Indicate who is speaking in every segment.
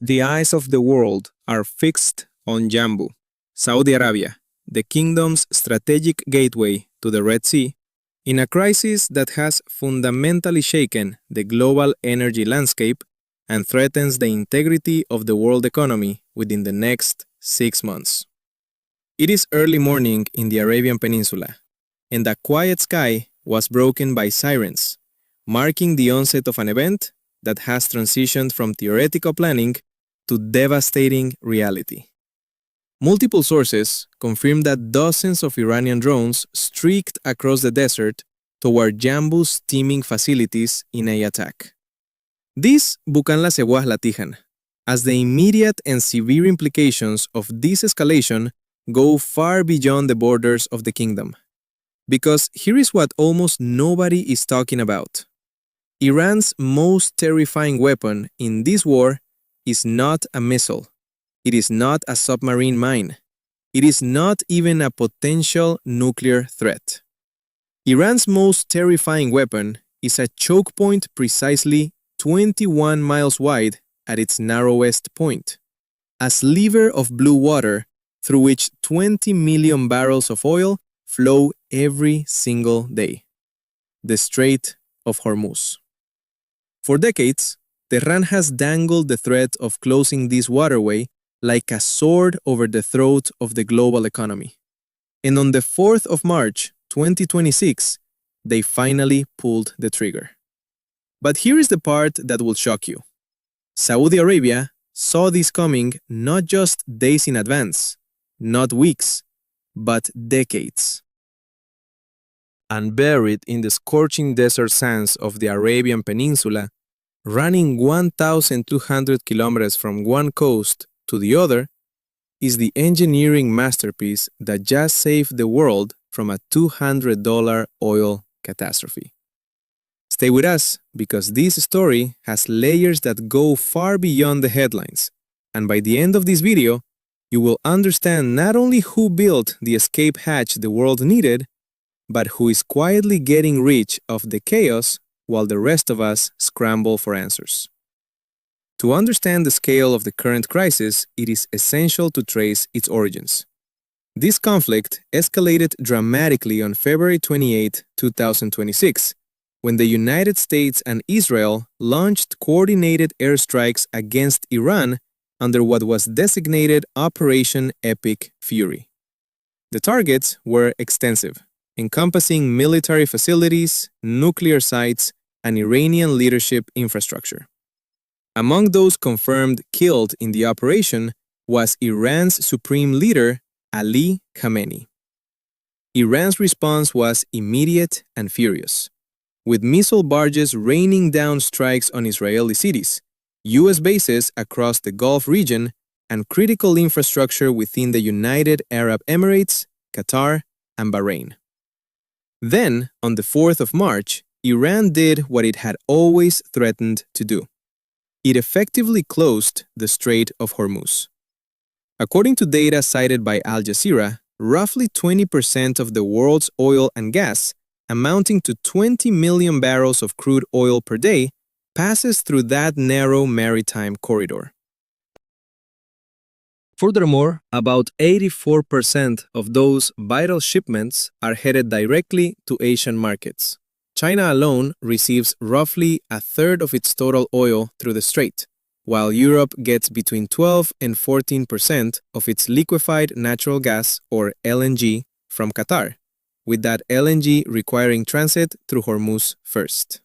Speaker 1: The eyes of the world are fixed on Jambu, Saudi Arabia, the kingdom's strategic gateway to the Red Sea, in a crisis that has fundamentally shaken the global energy landscape and threatens the integrity of the world economy within the next 6 months. It is early morning in the Arabian Peninsula, and the quiet sky was broken by sirens, marking the onset of an event that has transitioned from theoretical planning to devastating reality. Multiple sources confirm that dozens of Iranian drones streaked across the desert toward Jambu's teeming facilities in a attack. This bukan la sebuah latihan, as the immediate and severe implications of this escalation go far beyond the borders of the kingdom. Because here is what almost nobody is talking about. Iran's most terrifying weapon in this war is not a missile. It is not a submarine mine. It is not even a potential nuclear threat. Iran's most terrifying weapon is a choke point precisely 21 miles wide at its narrowest point, a sliver of blue water through which 20 million barrels of oil flow every single day. The Strait of Hormuz. For decades, Tehran has dangled the threat of closing this waterway like a sword over the throat of the global economy. And on the 4th of March, 2026, they finally pulled the trigger. But here is the part that will shock you. Saudi Arabia saw this coming not just days in advance, not weeks, but decades. And buried in the scorching desert sands of the Arabian Peninsula, running 1,200 kilometers from one coast to the other, is the engineering masterpiece that just saved the world from a $200 oil catastrophe. Stay with us, because this story has layers that go far beyond the headlines, and by the end of this video, you will understand not only who built the escape hatch the world needed, but who is quietly getting rich off the chaos while the rest of us scramble for answers. To understand the scale of the current crisis, it is essential to trace its origins. This conflict escalated dramatically on February 28, 2026, when the United States and Israel launched coordinated airstrikes against Iran under what was designated Operation Epic Fury. The targets were extensive, encompassing military facilities, nuclear sites, and Iranian leadership infrastructure. Among those confirmed killed in the operation was Iran's supreme leader, Ali Khamenei. Iran's response was immediate and furious, with missile barges raining down strikes on Israeli cities, U.S. bases across the Gulf region, and critical infrastructure within the United Arab Emirates, Qatar, and Bahrain. Then, on the 4th of March, Iran did what it had always threatened to do. It effectively closed the Strait of Hormuz. According to data cited by Al Jazeera, roughly 20% of the world's oil and gas, amounting to 20 million barrels of crude oil per day, passes through that narrow maritime corridor. Furthermore, about 84% of those vital shipments are headed directly to Asian markets. China alone receives roughly a third of its total oil through the strait, while Europe gets between 12 and 14% of its liquefied natural gas, or LNG, from Qatar, with that LNG requiring transit through Hormuz first.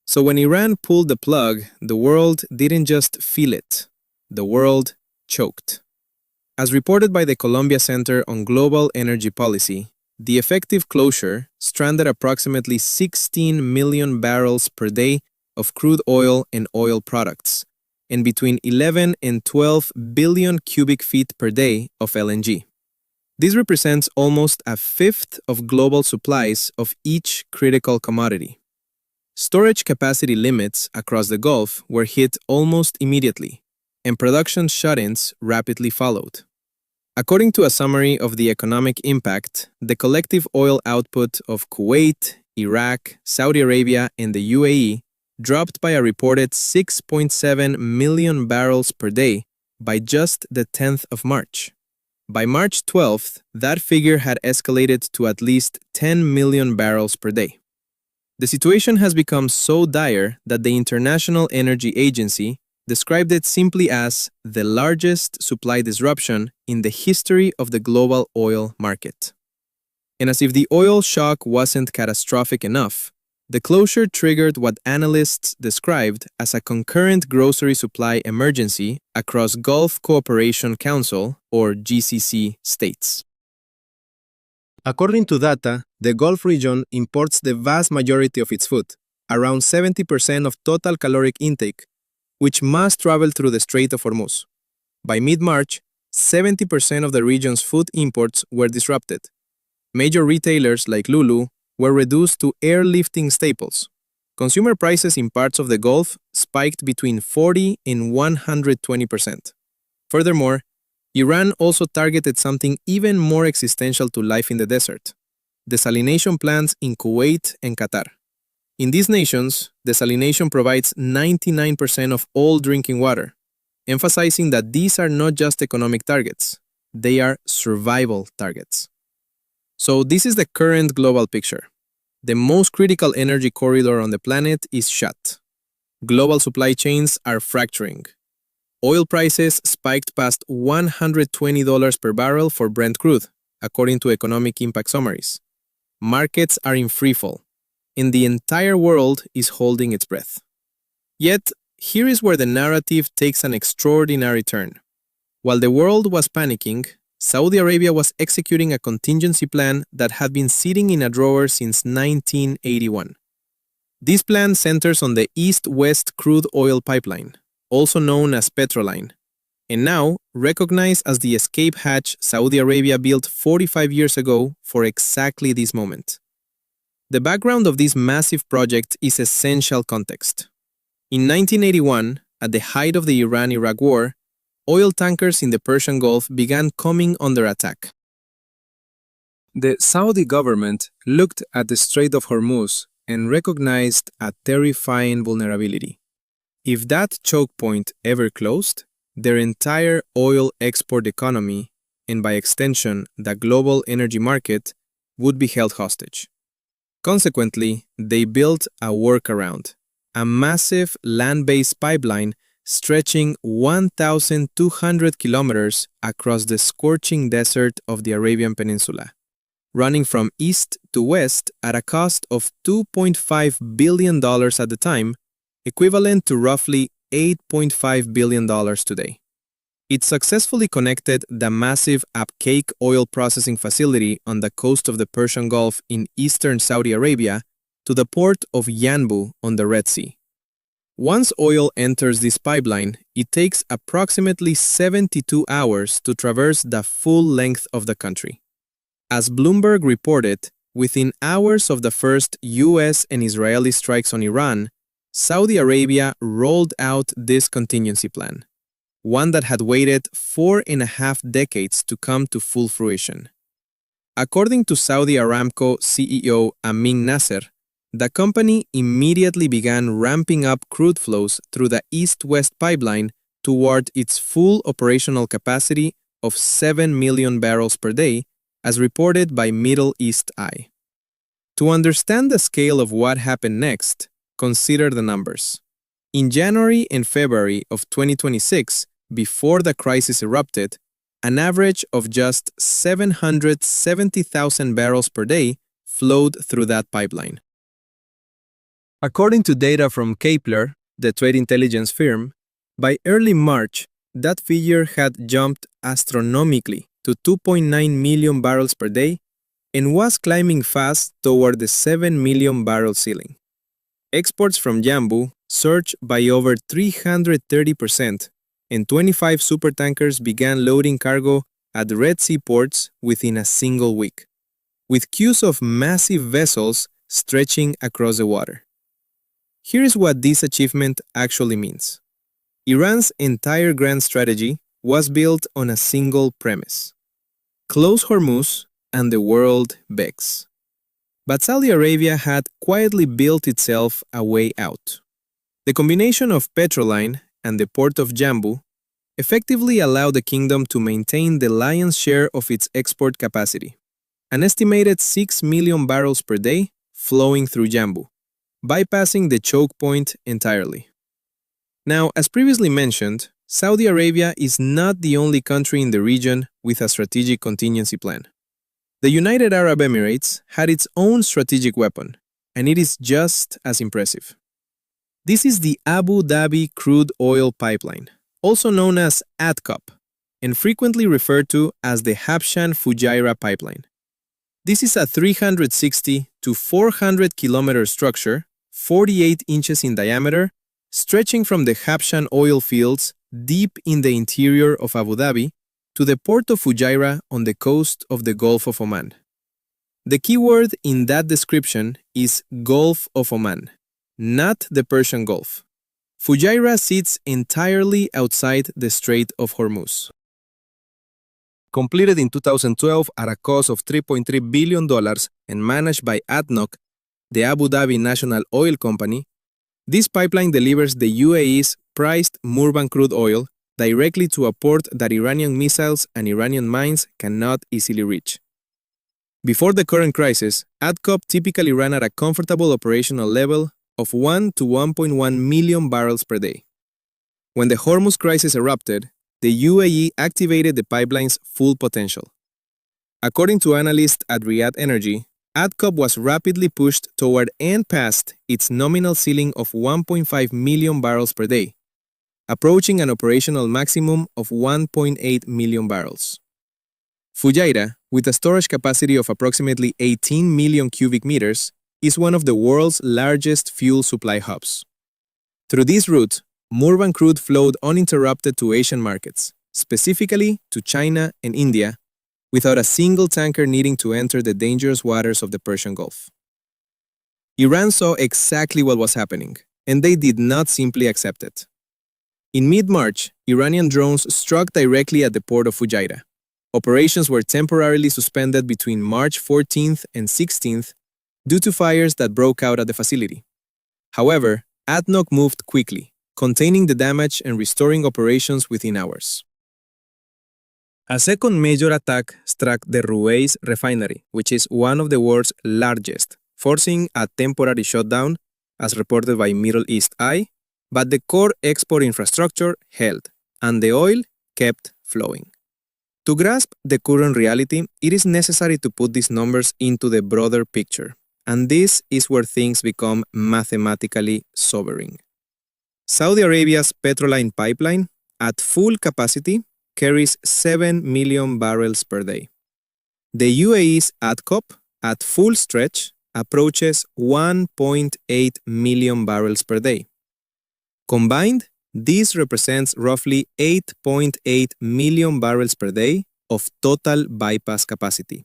Speaker 1: So when Iran pulled the plug, the world didn't just feel it, the world choked. As reported by the Columbia Center on Global Energy Policy, the effective closure stranded approximately 16 million barrels per day of crude oil and oil products, and between 11 and 12 billion cubic feet per day of LNG. This represents almost a fifth of global supplies of each critical commodity. Storage capacity limits across the Gulf were hit almost immediately, and production shut-ins rapidly followed. According to a summary of the economic impact, the collective oil output of Kuwait, Iraq, Saudi Arabia, and the UAE dropped by a reported 6.7 million barrels per day by just the 10th of March. By March 12th, that figure had escalated to at least 10 million barrels per day. The situation has become so dire that the International Energy Agency described it simply as the largest supply disruption in the history of the global oil market. And as if the oil shock wasn't catastrophic enough, the closure triggered what analysts described as a concurrent grocery supply emergency across Gulf Cooperation Council, or GCC, states. According to data, the Gulf region imports the vast majority of its food, around 70% of total caloric intake, which must travel through the Strait of Hormuz. By mid-March, 70% of the region's food imports were disrupted. Major retailers like Lulu were reduced to airlifting staples. Consumer prices in parts of the Gulf spiked between 40 and 120%. Furthermore, Iran also targeted something even more existential to life in the desert: desalination plants in Kuwait and Qatar. In these nations, desalination provides 99% of all drinking water, emphasizing that these are not just economic targets, they are survival targets. So this is the current global picture. The most critical energy corridor on the planet is shut. Global supply chains are fracturing. Oil prices spiked past $120 per barrel for Brent crude, according to economic impact summaries. Markets are in freefall, and the entire world is holding its breath. Yet, here is where the narrative takes an extraordinary turn. While the world was panicking, Saudi Arabia was executing a contingency plan that had been sitting in a drawer since 1981. This plan centers on the East-West crude oil pipeline, also known as Petroline, and now recognized as the escape hatch Saudi Arabia built 45 years ago for exactly this moment. The background of this massive project is essential context. In 1981, at the height of the Iran-Iraq War, oil tankers in the Persian Gulf began coming under attack. The Saudi government looked at the Strait of Hormuz and recognized a terrifying vulnerability. If that choke point ever closed, their entire oil export economy, and by extension the global energy market, would be held hostage. Consequently, they built a workaround, a massive land-based pipeline stretching 1,200 kilometers across the scorching desert of the Arabian Peninsula, running from east to west at a cost of $2.5 billion at the time, equivalent to roughly $8.5 billion today. It successfully connected the massive Abqaiq oil processing facility on the coast of the Persian Gulf in eastern Saudi Arabia to the port of Yanbu on the Red Sea. Once oil enters this pipeline, it takes approximately 72 hours to traverse the full length of the country. As Bloomberg reported, within hours of the first US and Israeli strikes on Iran, Saudi Arabia rolled out this contingency plan, one that had waited 4.5 decades to come to full fruition. According to Saudi Aramco CEO Amin Nasser, the company immediately began ramping up crude flows through the East-West pipeline toward its full operational capacity of 7 million barrels per day, as reported by Middle East Eye. To understand the scale of what happened next, consider the numbers. In January and February of 2026, before the crisis erupted, an average of just 770,000 barrels per day flowed through that pipeline. According to data from Kepler, the trade intelligence firm, by early March, that figure had jumped astronomically to 2.9 million barrels per day and was climbing fast toward the 7 million barrel ceiling. Exports from Yanbu surged by over 330%, and 25 supertankers began loading cargo at Red Sea ports within a single week, with queues of massive vessels stretching across the water. Here is what this achievement actually means. Iran's entire grand strategy was built on a single premise: close Hormuz and the world begs. But Saudi Arabia had quietly built itself a way out. The combination of Petroline and the port of Jambu effectively allowed the kingdom to maintain the lion's share of its export capacity, an estimated 6 million barrels per day flowing through Jambu, bypassing the choke point entirely. Now, as previously mentioned, Saudi Arabia is not the only country in the region with a strategic contingency plan. The United Arab Emirates had its own strategic weapon, and it is just as impressive. This is the Abu Dhabi crude oil pipeline, also known as ADCOP, and frequently referred to as the Habshan-Fujairah pipeline. This is a 360 to 400 kilometer structure, 48 inches in diameter, stretching from the Habshan oil fields deep in the interior of Abu Dhabi to the port of Fujairah on the coast of the Gulf of Oman. The keyword in that description is Gulf of Oman, not the Persian Gulf. Fujairah sits entirely outside the Strait of Hormuz. Completed in 2012 at a cost of $3.3 billion and managed by ADNOC, the Abu Dhabi National Oil Company, this pipeline delivers the UAE's priced Murban crude oil directly to a port that Iranian missiles and Iranian mines cannot easily reach. Before the current crisis, ADCOP typically ran at a comfortable operational level of 1 to 1.1 million barrels per day. When the Hormuz crisis erupted, the UAE activated the pipeline's full potential. According to analysts at Riyadh Energy, ADCOP was rapidly pushed toward and past its nominal ceiling of 1.5 million barrels per day, approaching an operational maximum of 1.8 million barrels. Fujairah, with a storage capacity of approximately 18 million cubic meters, is one of the world's largest fuel supply hubs. Through this route, Murban crude flowed uninterrupted to Asian markets, specifically to China and India, without a single tanker needing to enter the dangerous waters of the Persian Gulf. Iran saw exactly what was happening, and they did not simply accept it. In mid-March, Iranian drones struck directly at the port of Fujairah. Operations were temporarily suspended between March 14th and 16th due to fires that broke out at the facility. However, ADNOC moved quickly, containing the damage and restoring operations within hours. A second major attack struck the Ruwais refinery, which is one of the world's largest, forcing a temporary shutdown, as reported by Middle East Eye, but the core export infrastructure held, and the oil kept flowing. To grasp the current reality, it is necessary to put these numbers into the broader picture, and this is where things become mathematically sobering. Saudi Arabia's Petroline pipeline, at full capacity, carries 7 million barrels per day. The UAE's ADCOP, at full stretch, approaches 1.8 million barrels per day. Combined, this represents roughly 8.8 million barrels per day of total bypass capacity.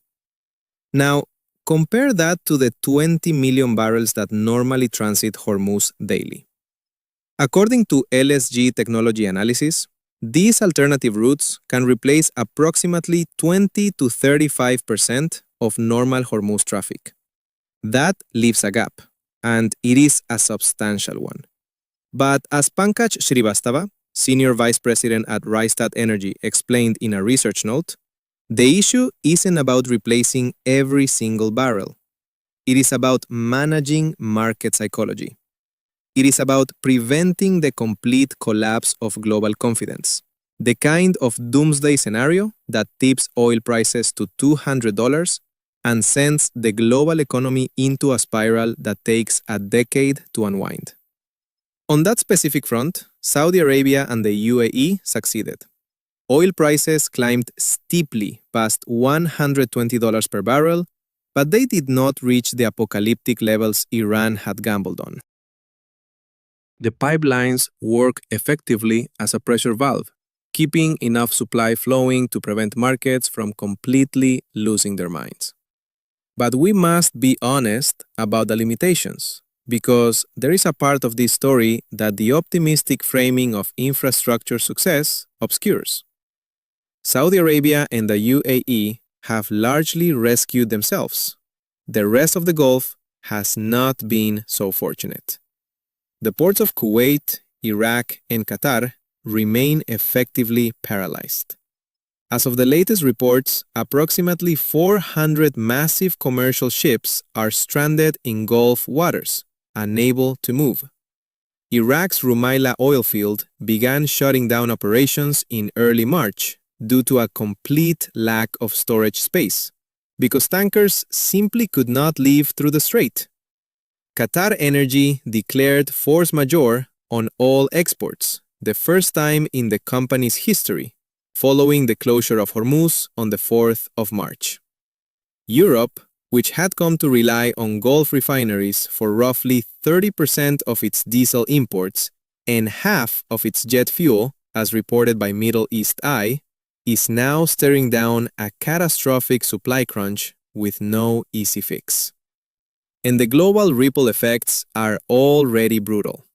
Speaker 1: Now, compare that to the 20 million barrels that normally transit Hormuz daily. According to LSG Technology Analysis, these alternative routes can replace approximately 20 to 35% of normal Hormuz traffic. That leaves a gap, and it is a substantial one. But as Pankaj Shrivastava, Senior Vice President at Rystad Energy, explained in a research note, the issue isn't about replacing every single barrel. It is about managing market psychology. It is about preventing the complete collapse of global confidence, the kind of doomsday scenario that tips oil prices to $200 and sends the global economy into a spiral that takes a decade to unwind. On that specific front, Saudi Arabia and the UAE succeeded. Oil prices climbed steeply past $120 per barrel, but they did not reach the apocalyptic levels Iran had gambled on. The pipelines work effectively as a pressure valve, keeping enough supply flowing to prevent markets from completely losing their minds. But we must be honest about the limitations, because there is a part of this story that the optimistic framing of infrastructure success obscures. Saudi Arabia and the UAE have largely rescued themselves. The rest of the Gulf has not been so fortunate. the ports of Kuwait, Iraq, and Qatar remain effectively paralyzed. As of the latest reports, approximately 400 massive commercial ships are stranded in Gulf waters, unable to move. Iraq's Rumaila oil field began shutting down operations in early March due to a complete lack of storage space, because tankers simply could not leave through the strait. Qatar Energy declared force majeure on all exports, the first time in the company's history, following the closure of Hormuz on the 4th of March. Europe, which had come to rely on Gulf refineries for roughly 30% of its diesel imports and half of its jet fuel, as reported by Middle East Eye, is now staring down a catastrophic supply crunch with no easy fix. And the global ripple effects are already brutal.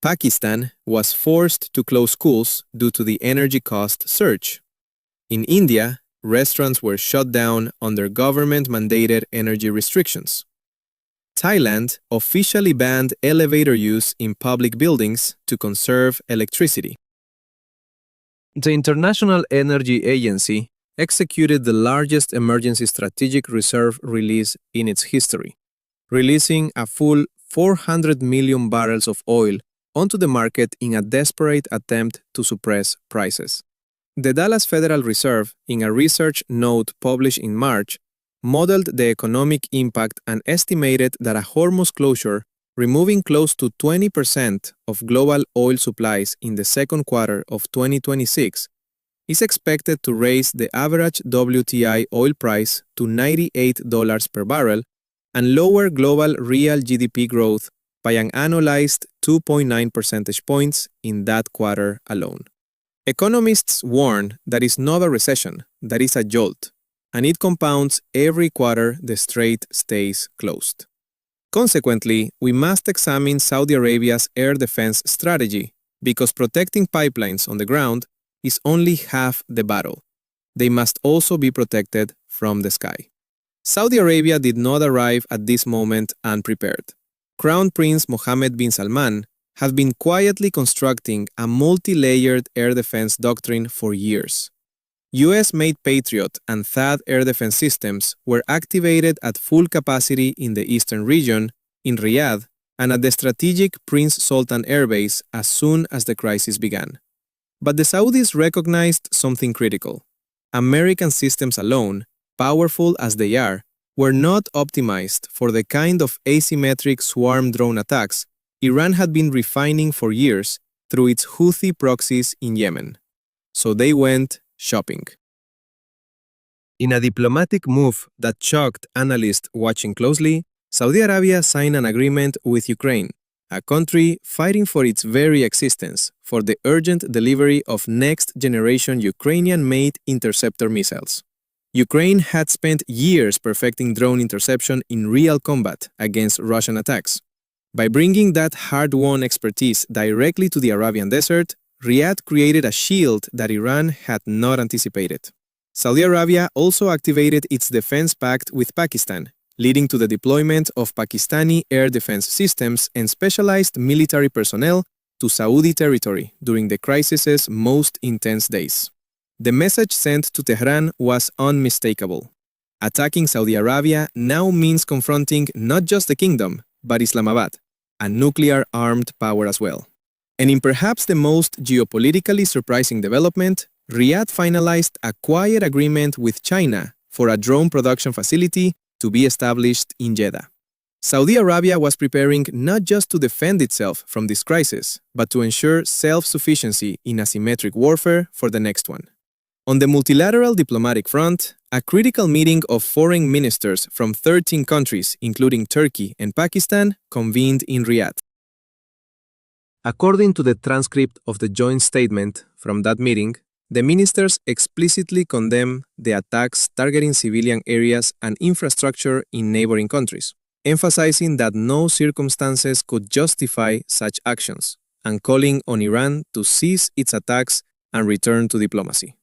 Speaker 1: Pakistan was forced to close schools due to the energy cost surge. In India, restaurants were shut down under government-mandated energy restrictions. Thailand officially banned elevator use in public buildings to conserve electricity. The International Energy Agency executed the largest emergency strategic reserve release in its history, releasing a full 400 million barrels of oil onto the market in a desperate attempt to suppress prices. The Dallas Federal Reserve, in a research note published in March, modeled the economic impact and estimated that a Hormuz closure, removing close to 20% of global oil supplies in the second quarter of 2026, is expected to raise the average WTI oil price to $98 per barrel and lower global real GDP growth by an annualized 2.9 percentage points in that quarter alone. Economists warn that it's not a recession, that is a jolt, and it compounds every quarter the strait stays closed. Consequently, we must examine Saudi Arabia's air defense strategy, because protecting pipelines on the ground is only half the battle. They must also be protected from the sky. Saudi Arabia did not arrive at this moment unprepared. Crown Prince Mohammed bin Salman had been quietly constructing a multi-layered air defense doctrine for years. US-made Patriot and THAAD air defense systems were activated at full capacity in the eastern region, in Riyadh, and at the strategic Prince Sultan Air Base as soon as the crisis began. But the Saudis recognized something critical. American systems alone, powerful as they are, were not optimized for the kind of asymmetric swarm drone attacks Iran had been refining for years through its Houthi proxies in Yemen. So they went shopping. In a diplomatic move that shocked analysts watching closely, Saudi Arabia signed an agreement with Ukraine, a country fighting for its very existence, for the urgent delivery of next-generation Ukrainian-made interceptor missiles. Ukraine had spent years perfecting drone interception in real combat against Russian attacks. By bringing that hard-won expertise directly to the Arabian desert, Riyadh created a shield that Iran had not anticipated. Saudi Arabia also activated its defense pact with Pakistan, leading to the deployment of Pakistani air defense systems and specialized military personnel to Saudi territory during the crisis's most intense days. The message sent to Tehran was unmistakable. Attacking Saudi Arabia now means confronting not just the kingdom, but Islamabad, a nuclear-armed power as well. And in perhaps the most geopolitically surprising development, Riyadh finalized a quiet agreement with China for a drone production facility to be established in Jeddah. Saudi Arabia was preparing not just to defend itself from this crisis, but to ensure self-sufficiency in asymmetric warfare for the next one. On the multilateral diplomatic front, a critical meeting of foreign ministers from 13 countries, including Turkey and Pakistan, convened in Riyadh. According to the transcript of the joint statement from that meeting, the ministers explicitly condemned the attacks targeting civilian areas and infrastructure in neighboring countries, emphasizing that no circumstances could justify such actions, and calling on Iran to cease its attacks and return to diplomacy.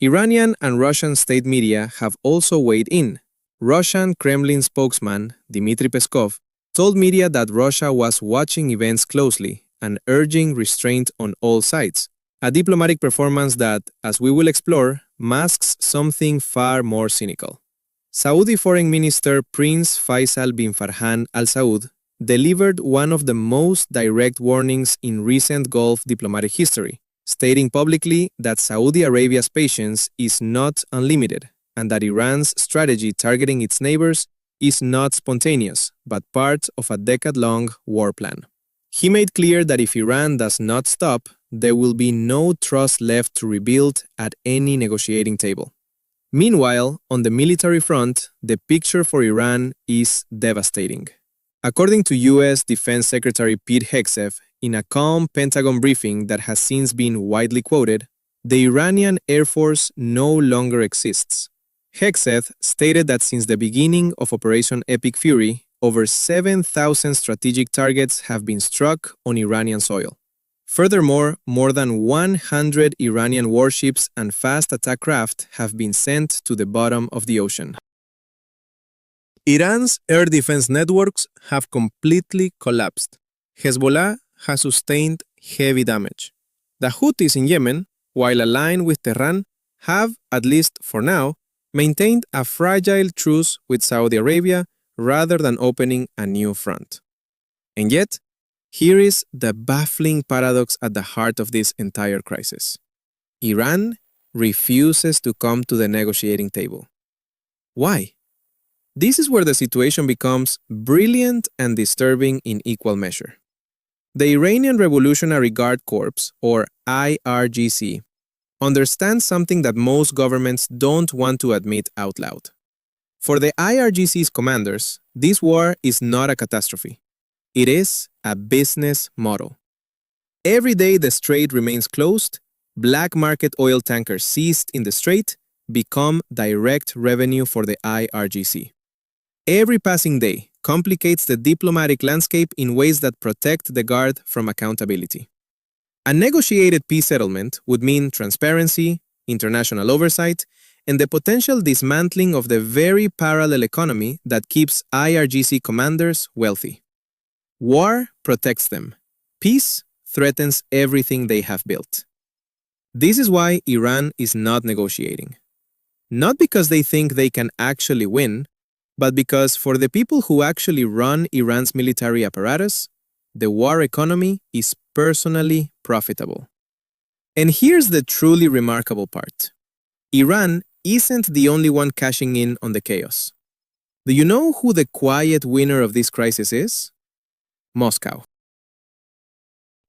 Speaker 1: Iranian and Russian state media have also weighed in. Russian Kremlin spokesman Dmitry Peskov told media that Russia was watching events closely and urging restraint on all sides, a diplomatic performance that, as we will explore, masks something far more cynical. Saudi Foreign Minister Prince Faisal bin Farhan Al Saud delivered one of the most direct warnings in recent Gulf diplomatic history, stating publicly that Saudi Arabia's patience is not unlimited and that Iran's strategy targeting its neighbors is not spontaneous, but part of a decade-long war plan. He made clear that if Iran does not stop, there will be no trust left to rebuild at any negotiating table. Meanwhile, on the military front, the picture for Iran is devastating. According to U.S. Defense Secretary Pete Hegseth, in a calm Pentagon briefing that has since been widely quoted, the Iranian Air Force no longer exists. Hegseth stated that since the beginning of Operation Epic Fury, over 7,000 strategic targets have been struck on Iranian soil. Furthermore, more than 100 Iranian warships and fast attack craft have been sent to the bottom of the ocean. Iran's air defense networks have completely collapsed. Hezbollah has sustained heavy damage. The Houthis in Yemen, while aligned with Tehran, have, at least for now, maintained a fragile truce with Saudi Arabia rather than opening a new front. And yet, here is the baffling paradox at the heart of this entire crisis. Iran refuses to come to the negotiating table. Why? This is where the situation becomes brilliant and disturbing in equal measure. The Iranian Revolutionary Guard Corps, or IRGC, understands something that most governments don't want to admit out loud. For the IRGC's commanders, this war is not a catastrophe. It is a business model. Every day the strait remains closed, black market oil tankers seized in the strait become direct revenue for the IRGC. Every passing day complicates the diplomatic landscape in ways that protect the Guard from accountability. A negotiated peace settlement would mean transparency, international oversight, and the potential dismantling of the very parallel economy that keeps IRGC commanders wealthy. War protects them. Peace threatens everything they have built. This is why Iran is not negotiating. Not because they think they can actually win, but because for the people who actually run Iran's military apparatus, the war economy is personally profitable. And here's the truly remarkable part. Iran isn't the only one cashing in on the chaos. Do you know who the quiet winner of this crisis is? Moscow.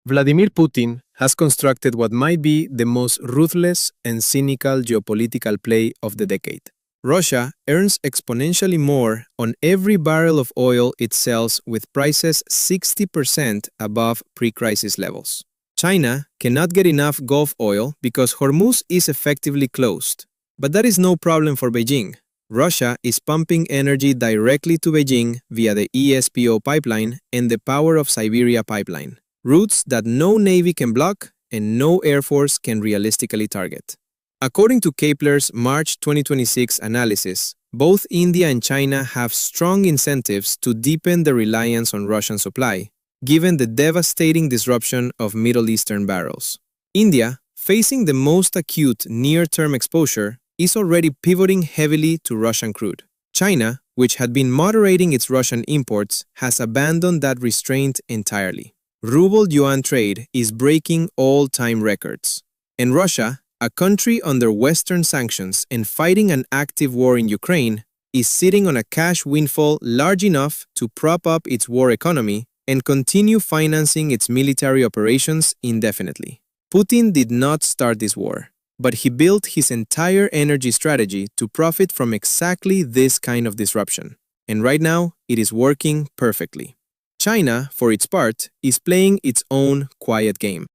Speaker 1: Vladimir Putin has constructed what might be the most ruthless and cynical geopolitical play of the decade. Russia earns exponentially more on every barrel of oil it sells with prices 60% above pre-crisis levels. China cannot get enough Gulf oil because Hormuz is effectively closed. But that is no problem for Beijing. Russia is pumping energy directly to Beijing via the ESPO pipeline and the Power of Siberia pipeline, routes that no navy can block and no air force can realistically target. According to Kepler's March 2026 analysis, both India and China have strong incentives to deepen the reliance on Russian supply, given the devastating disruption of Middle Eastern barrels. India, facing the most acute near-term exposure, is already pivoting heavily to Russian crude. China, which had been moderating its Russian imports, has abandoned that restraint entirely. Ruble-yuan trade is breaking all-time records. And Russia, a country under Western sanctions and fighting an active war in Ukraine, is sitting on a cash windfall large enough to prop up its war economy and continue financing its military operations indefinitely. Putin did not start this war, but he built his entire energy strategy to profit from exactly this kind of disruption. And right now, it is working perfectly. China, for its part, is playing its own quiet game.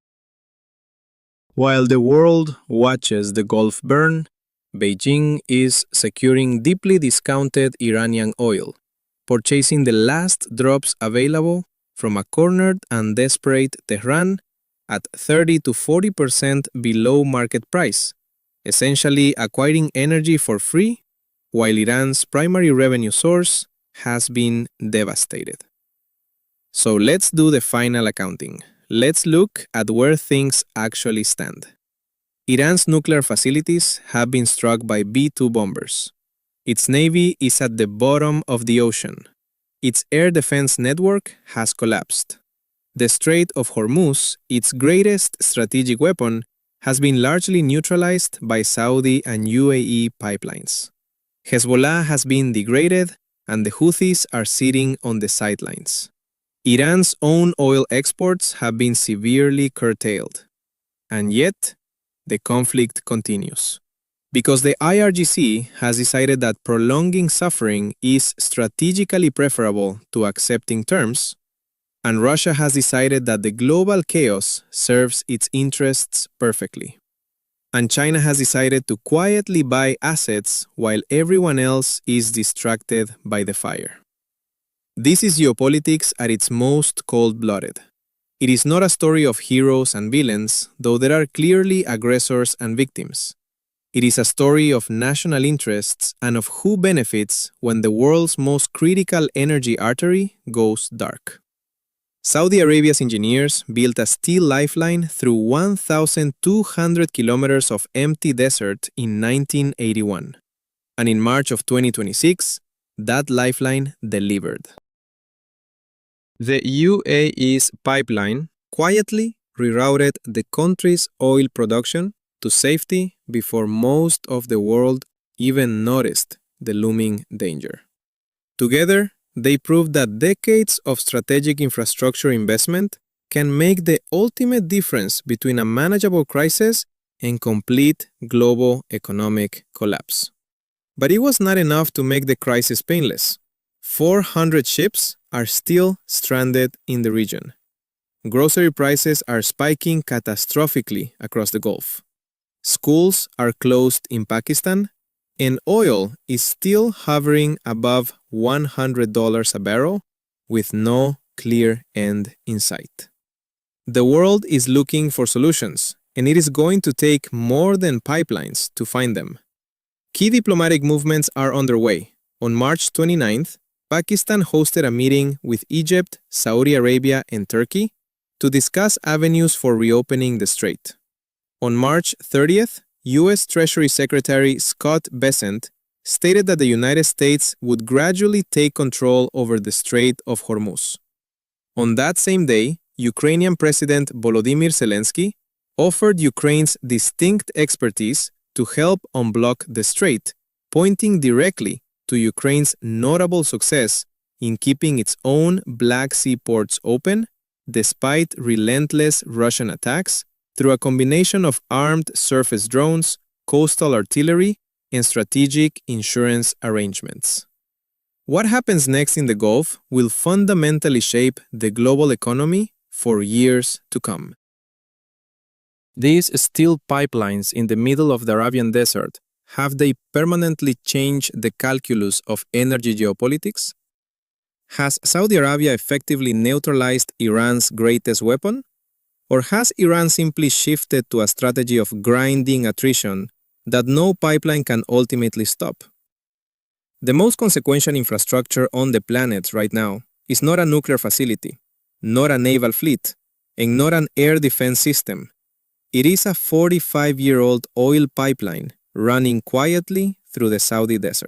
Speaker 1: While the world watches the Gulf burn, Beijing is securing deeply discounted Iranian oil, purchasing the last drops available from a cornered and desperate Tehran at 30 to 40% below market price, essentially acquiring energy for free, while Iran's primary revenue source has been devastated. So let's do the final accounting. Let's look at where things actually stand. Iran's nuclear facilities have been struck by B-2 bombers. Its navy is at the bottom of the ocean. Its air defense network has collapsed. The Strait of Hormuz, its greatest strategic weapon, has been largely neutralized by Saudi and UAE pipelines. Hezbollah has been degraded, and the Houthis are sitting on the sidelines. Iran's own oil exports have been severely curtailed. And yet, the conflict continues. Because the IRGC has decided that prolonging suffering is strategically preferable to accepting terms, and Russia has decided that the global chaos serves its interests perfectly. And China has decided to quietly buy assets while everyone else is distracted by the fire. This is geopolitics at its most cold-blooded. It is not a story of heroes and villains, though there are clearly aggressors and victims. It is a story of national interests and of who benefits when the world's most critical energy artery goes dark. Saudi Arabia's engineers built a steel lifeline through 1,200 kilometers of empty desert in 1981. And in March of 2026, that lifeline delivered. The UAE's pipeline quietly rerouted the country's oil production to safety before most of the world even noticed the looming danger. Together, they proved that decades of strategic infrastructure investment can make the ultimate difference between a manageable crisis and complete global economic collapse. But it was not enough to make the crisis painless. 400 ships are still stranded in the region. Grocery prices are spiking catastrophically across the Gulf. Schools are closed in Pakistan, and oil is still hovering above $100 a barrel with no clear end in sight. The world is looking for solutions, and it is going to take more than pipelines to find them. Key diplomatic movements are underway. On March 29th, Pakistan hosted a meeting with Egypt, Saudi Arabia, and Turkey to discuss avenues for reopening the strait. On March 30th, U.S. Treasury Secretary Scott Bessent stated that the United States would gradually take control over the Strait of Hormuz. On that same day, Ukrainian President Volodymyr Zelensky offered Ukraine's distinct expertise to help unblock the strait, pointing directly to Ukraine's notable success in keeping its own Black Sea ports open despite relentless Russian attacks through a combination of armed surface drones, coastal artillery, and strategic insurance arrangements. What happens next in the Gulf will fundamentally shape the global economy for years to come. These steel pipelines in the middle of the Arabian Desert, have they permanently changed the calculus of energy geopolitics? Has Saudi Arabia effectively neutralized Iran's greatest weapon? Or has Iran simply shifted to a strategy of grinding attrition that no pipeline can ultimately stop? The most consequential infrastructure on the planet right now is not a nuclear facility, not a naval fleet, and not an air defense system. It is a 45-year-old oil pipeline running quietly through the Saudi desert.